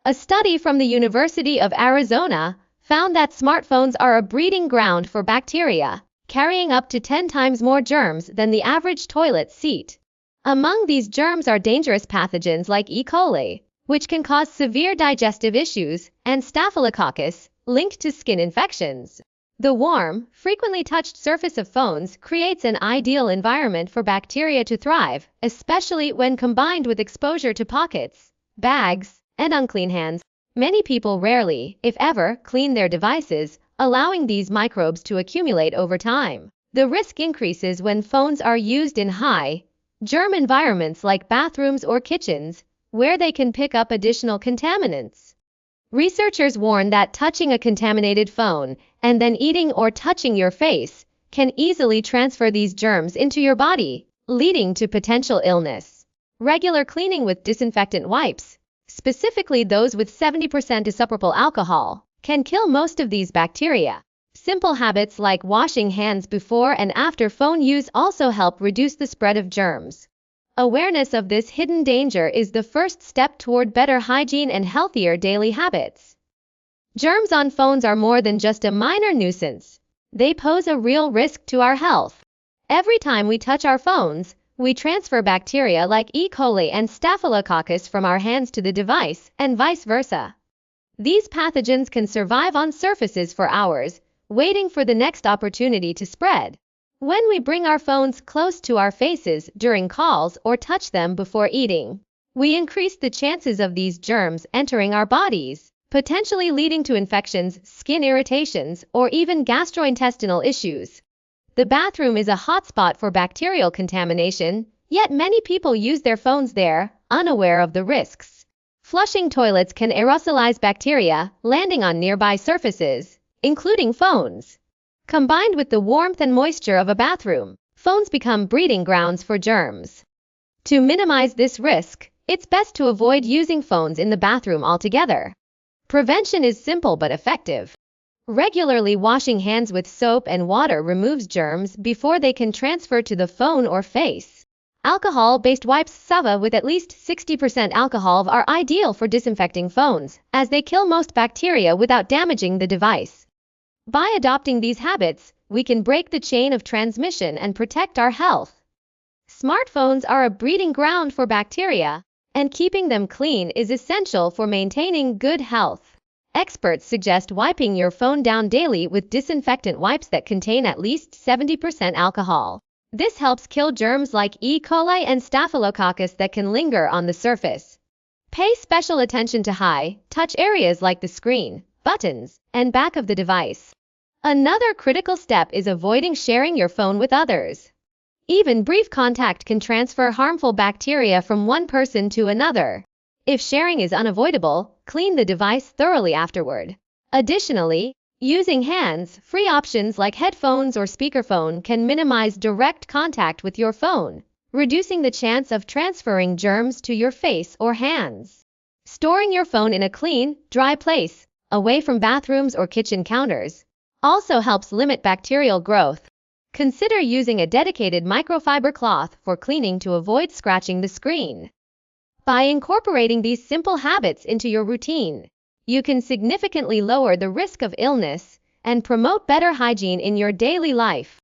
A study from the University of Arizona found that smartphones are a breeding ground for bacteria, carrying up to 10 times more germs than the average toilet seat. Among these germs are dangerous pathogens like E. coli, which can cause severe digestive issues, and Staphylococcus, linked to skin infections. The warm, frequently touched surface of phones creates an ideal environment for bacteria to thrive, especially when combined with exposure to pockets, bags, and unclean hands. Many people rarely, if ever, clean their devices, allowing these microbes to accumulate over time. The risk increases when phones are used in high germ environments like bathrooms or kitchens, where they can pick up additional contaminants. Researchers warn that touching a contaminated phone and then eating or touching your face can easily transfer these germs into your body, leading to potential illness. Regular cleaning with disinfectant wipes, specifically those with 70% isopropyl alcohol, can kill most of these bacteria. Simple habits like washing hands before and after phone use also help reduce the spread of germs. Awareness of this hidden danger is the first step toward better hygiene and healthier daily habits. Germs on phones are more than just a minor nuisance. They pose a real risk to our health. Every time we touch our phones, we transfer bacteria like E. coli and Staphylococcus from our hands to the device, and vice versa. These pathogens can survive on surfaces for hours, waiting for the next opportunity to spread. When we bring our phones close to our faces during calls or touch them before eating, we increase the chances of these germs entering our bodies, potentially leading to infections, skin irritations, or even gastrointestinal issues. The bathroom is a hotspot for bacterial contamination, yet many people use their phones there, unaware of the risks. Flushing toilets can aerosolize bacteria, landing on nearby surfaces, including phones. Combined with the warmth and moisture of a bathroom, phones become breeding grounds for germs. To minimize this risk, it's best to avoid using phones in the bathroom altogether. Prevention is simple but effective. Regularly washing hands with soap and water removes germs before they can transfer to the phone or face. Alcohol-based wipes Sava with at least 60% alcohol are ideal for disinfecting phones, as they kill most bacteria without damaging the device. By adopting these habits, we can break the chain of transmission and protect our health. Smartphones are a breeding ground for bacteria, and keeping them clean is essential for maintaining good health. Experts suggest wiping your phone down daily with disinfectant wipes that contain at least 70% alcohol. This helps kill germs like E. coli and Staphylococcus that can linger on the surface. Pay special attention to high-touch areas like the screen, buttons, and back of the device. Another critical step is avoiding sharing your phone with others. Even brief contact can transfer harmful bacteria from one person to another. If sharing is unavoidable, clean the device thoroughly afterward. Additionally, using hands-free options like headphones or speakerphone can minimize direct contact with your phone, reducing the chance of transferring germs to your face or hands. Storing your phone in a clean, dry place, away from bathrooms or kitchen counters, also helps limit bacterial growth. Consider using a dedicated microfiber cloth for cleaning to avoid scratching the screen. By incorporating these simple habits into your routine, you can significantly lower the risk of illness and promote better hygiene in your daily life.